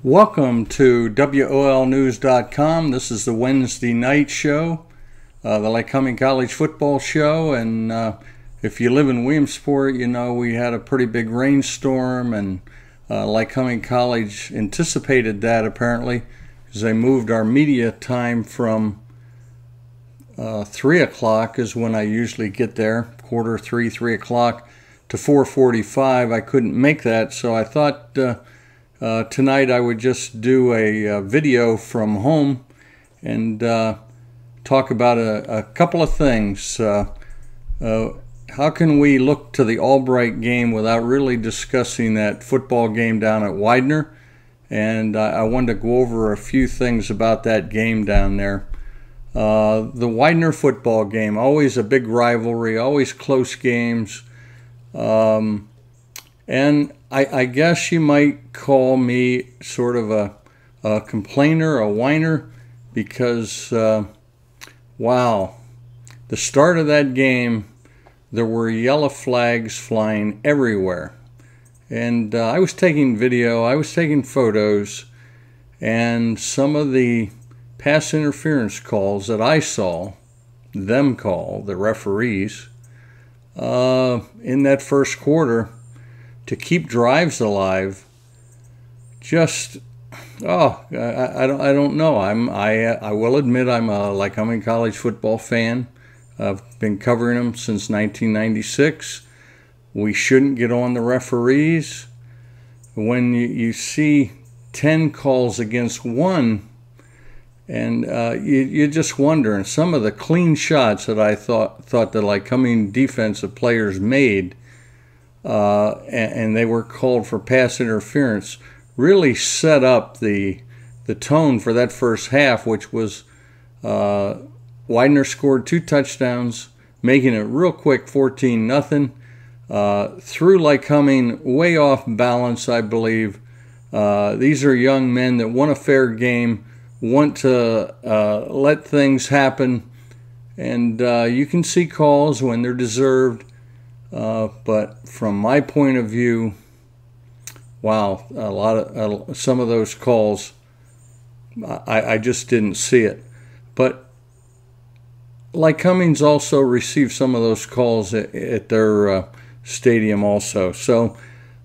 Welcome to WOLnews.com. This is the Wednesday night show, the Lycoming College football show. And if you live in Williamsport, you know we had a pretty big rainstorm, and Lycoming College anticipated that apparently, because they moved our media time from 3 o'clock is when I usually get there, quarter 3, 3 o'clock, to 4:45. I couldn't make that, so I thought tonight I would just do a video from home and talk about a couple of things. How can we look to the Albright game without really discussing that football game down at Widener? And I wanted to go over a few things about that game down there. The Widener football game, always a big rivalry, always close games. And I guess you might call me sort of a complainer, a whiner, because, wow, the start of that game, there were yellow flags flying everywhere. And I was taking video, I was taking photos, and some of the pass interference calls that I saw them call, the referees, in that first quarter, to keep drives alive, just I don't know. I will admit I'm a Lycoming College football fan. I've been covering them since 1996. We shouldn't get on the referees. When you see 10 calls against one, and you just wonder. And some of the clean shots that I thought the Lycoming defensive players made, and they were called for pass interference, really set up the tone for that first half, which was Widener scored 2 touchdowns, making it real quick 14-0. Threw Lycoming way off balance, I believe. These are young men that want a fair game, want to let things happen, and you can see calls when they're deserved. But from my point of view, wow, some of those calls, I just didn't see it. But Lycoming's also received some of those calls at their stadium also. So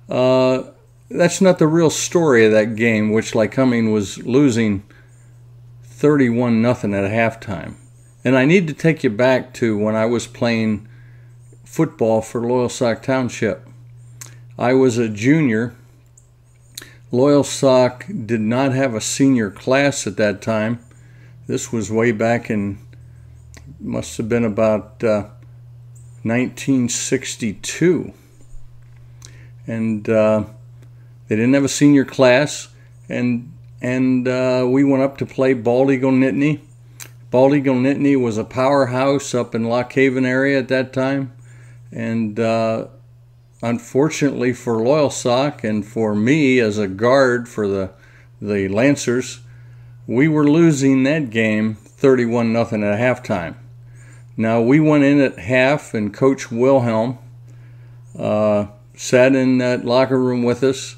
that's not the real story of that game, which Lycoming was losing 31-0 at halftime. And I need to take you back to when I was playing football for Loyalsock Township. I was a junior. Loyalsock did not have a senior class at that time. This was way back in, must have been about 1962. And they didn't have a senior class, and we went up to play Bald Eagle Nittany. Bald Eagle Nittany was a powerhouse up in Lock Haven area at that time. And unfortunately for Loyalsock and for me as a guard for the Lancers, we were losing that game 31-0 at halftime. Now we went in at half, and Coach Wilhelm sat in that locker room with us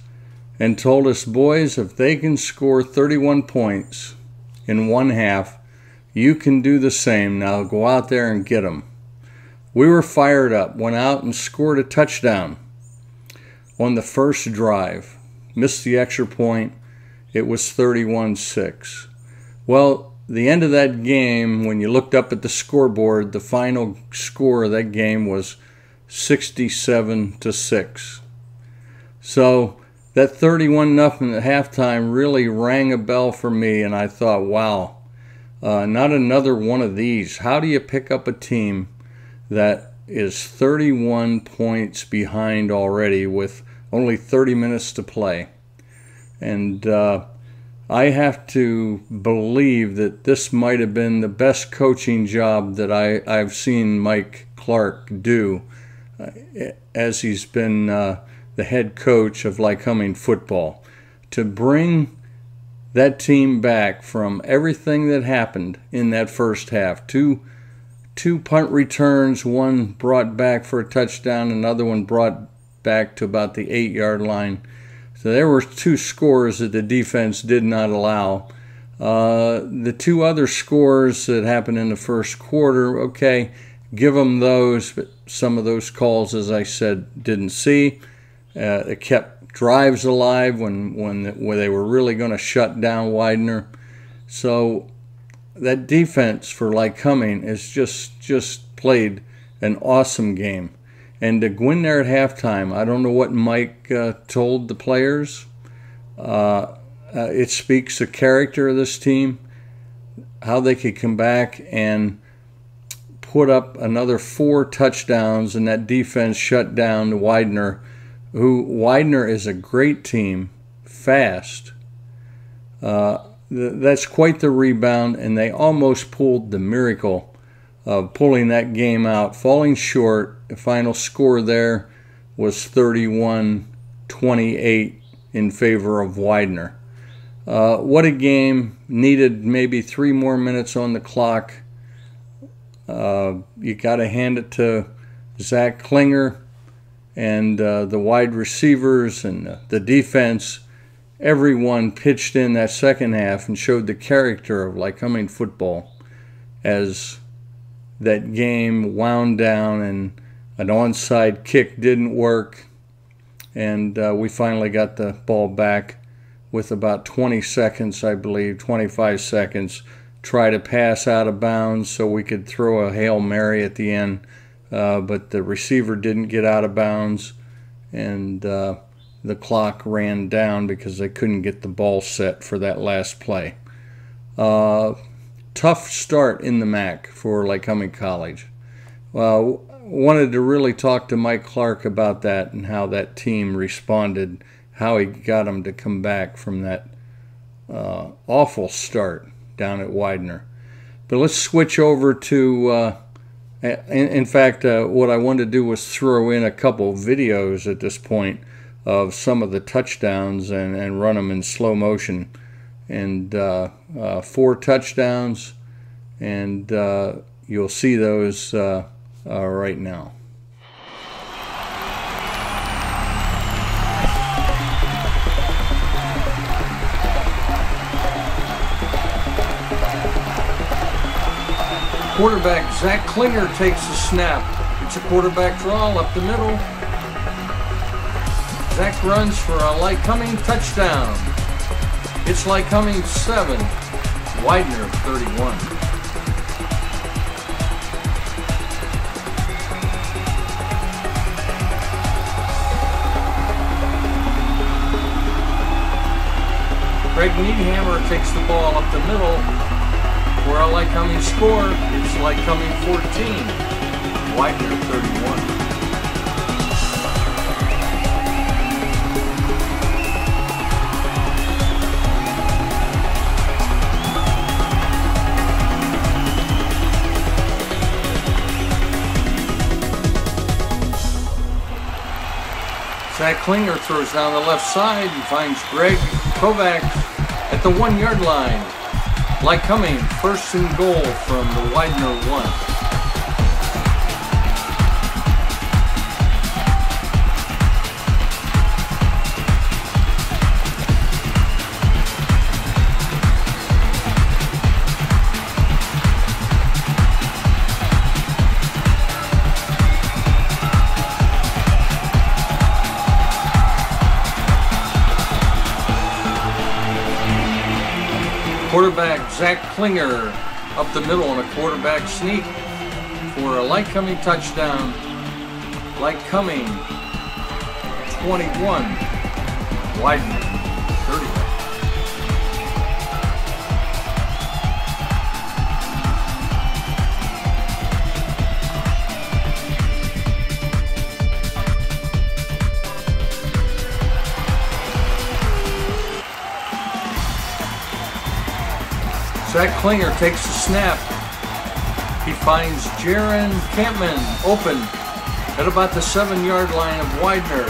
and told us, boys, if they can score 31 points in one half, you can do the same. Now go out there and get them. We were fired up, went out and scored a touchdown on the first drive. Missed the extra point. It was 31-6. Well, the end of that game, when you looked up at the scoreboard, the final score of that game was 67-6. So that 31-0 at halftime really rang a bell for me, and I thought, wow, not another one of these. How do you pick up a team that is 31 points behind already with only 30 minutes to play? And I have to believe that this might have been the best coaching job that I've seen Mike Clark do as he's been the head coach of Lycoming football. To bring that team back from everything that happened in that first half, two punt returns, one brought back for a touchdown, another one brought back to about the 8-yard line. So there were 2 scores that the defense did not allow. The 2 other scores that happened in the first quarter, okay, give them those, but some of those calls, as I said, didn't see. It kept drives alive when they were really going to shut down Widener. So that defense for Lycoming has just played an awesome game. And to go in there at halftime, I don't know what Mike told the players. It speaks the character of this team, how they could come back and put up another 4 touchdowns, and that defense shut down Widener, who Widener is a great team, fast. That's quite the rebound, and they almost pulled the miracle of pulling that game out, falling short. The final score there was 31-28 in favor of Widener. What a game. Needed maybe 3 more minutes on the clock. You got to hand it to Zach Klinger and the wide receivers and the defense. Everyone pitched in that second half and showed the character of Lycoming football as that game wound down and an onside kick didn't work, and we finally got the ball back with about 20 seconds, I believe, 25 seconds, try to pass out of bounds so we could throw a Hail Mary at the end, but the receiver didn't get out of bounds, and the clock ran down because they couldn't get the ball set for that last play. Tough start in the MAC for Lycoming College. Wanted to really talk to Mike Clark about that and how that team responded, how he got them to come back from that awful start down at Widener. But let's switch over to, in fact, what I wanted to do was throw in a couple videos at this point of some of the touchdowns and run them in slow motion. And 4 touchdowns, and you'll see those right now. Quarterback Zach Klinger takes the snap. It's a quarterback draw up the middle. Zach runs for a Lycoming touchdown. It's Lycoming 7, Widener 31. Greg Needhammer takes the ball up the middle for a Lycoming score. It's Lycoming 14, Widener 31. Zach Klinger throws down the left side and finds Greg Kovacs at the 1-yard line. Lycoming, 1st and goal from the Widener 1. Quarterback Zach Klinger up the middle on a quarterback sneak for a Lycoming touchdown. Lycoming 21, Widener 31. Zach Klinger takes the snap. He finds Jarrin Campman open at about the 7-yard line of Widener.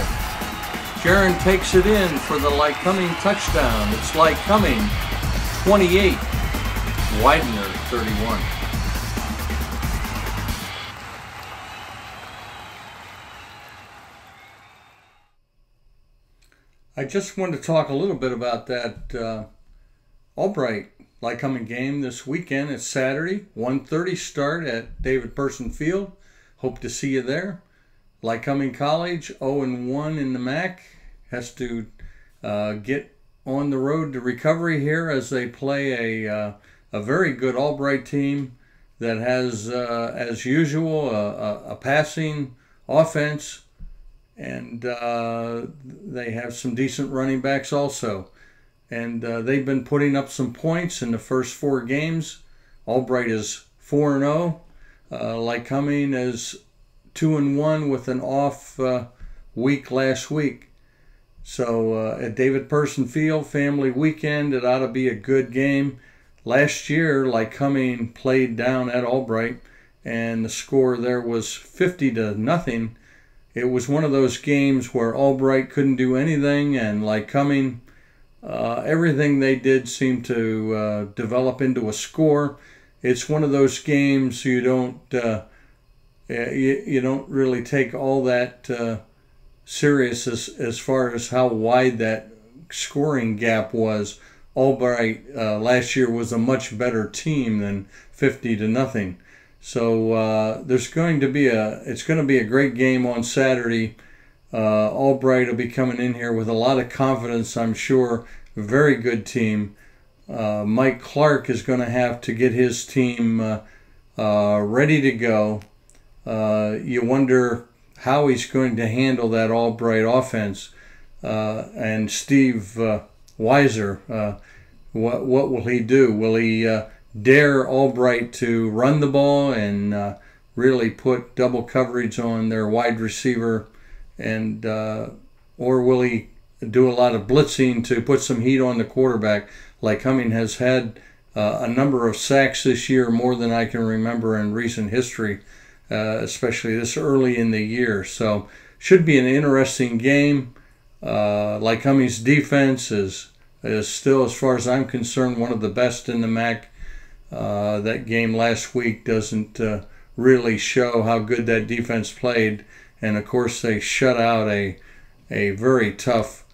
Jarrin takes it in for the Lycoming touchdown. It's Lycoming 28, Widener 31. I just wanted to talk a little bit about that Albright Lycoming game this weekend. It's Saturday, 1:30 start at David Person Field. Hope to see you there. Lycoming College, 0-1 in the MAC, has to get on the road to recovery here as they play a very good Albright team that has, as usual, a passing offense, and they have some decent running backs also. And they've been putting up some points in the first 4 games. Albright is 4-0. Lycoming is 2-1 with an off week last week. So at David Person Field, family weekend, it ought to be a good game. Last year, Lycoming played down at Albright, and the score there was 50-0. It was one of those games where Albright couldn't do anything, and Lycoming, everything they did seemed to develop into a score. It's one of those games you don't really take all that serious as far as how wide that scoring gap was. Albright last year was a much better team than 50-0. So it's going to be a great game on Saturday. Albright will be coming in here with a lot of confidence, I'm sure. Very good team. Mike Clark is going to have to get his team ready to go. You wonder how he's going to handle that Albright offense. And Steve Weiser, what will he do? Will he dare Albright to run the ball and really put double coverage on their wide receiver, and or will he do a lot of blitzing to put some heat on the quarterback? Lycoming has had a number of sacks this year, more than I can remember in recent history, especially this early in the year. So should be an interesting game. Lycoming's defense is still, as far as I'm concerned, one of the best in the MAC. That game last week doesn't really show how good that defense played, and of course they shut out a very tough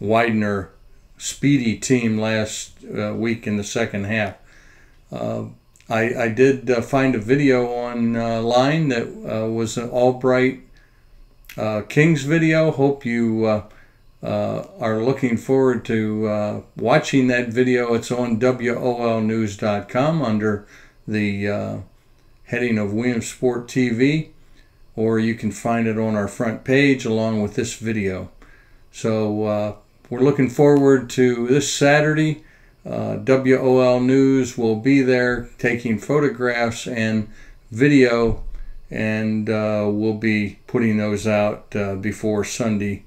Widener speedy team last week in the second half. I did find a video online that was an Albright Kings video. Hope you are looking forward to watching that video. It's on WOLnews.com under the heading of Williamsport TV, or you can find it on our front page along with this video. So we're looking forward to this Saturday. WOL News will be there taking photographs and video, and we'll be putting those out before Sunday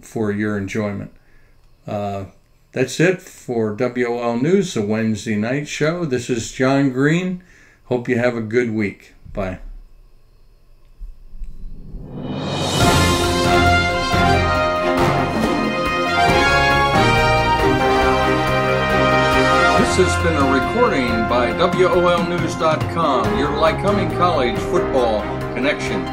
for your enjoyment. That's it for WOL News, the Wednesday night show. This is John Green. Hope you have a good week. Bye. This has been a recording by WOLnews.com, your Lycoming College football connection.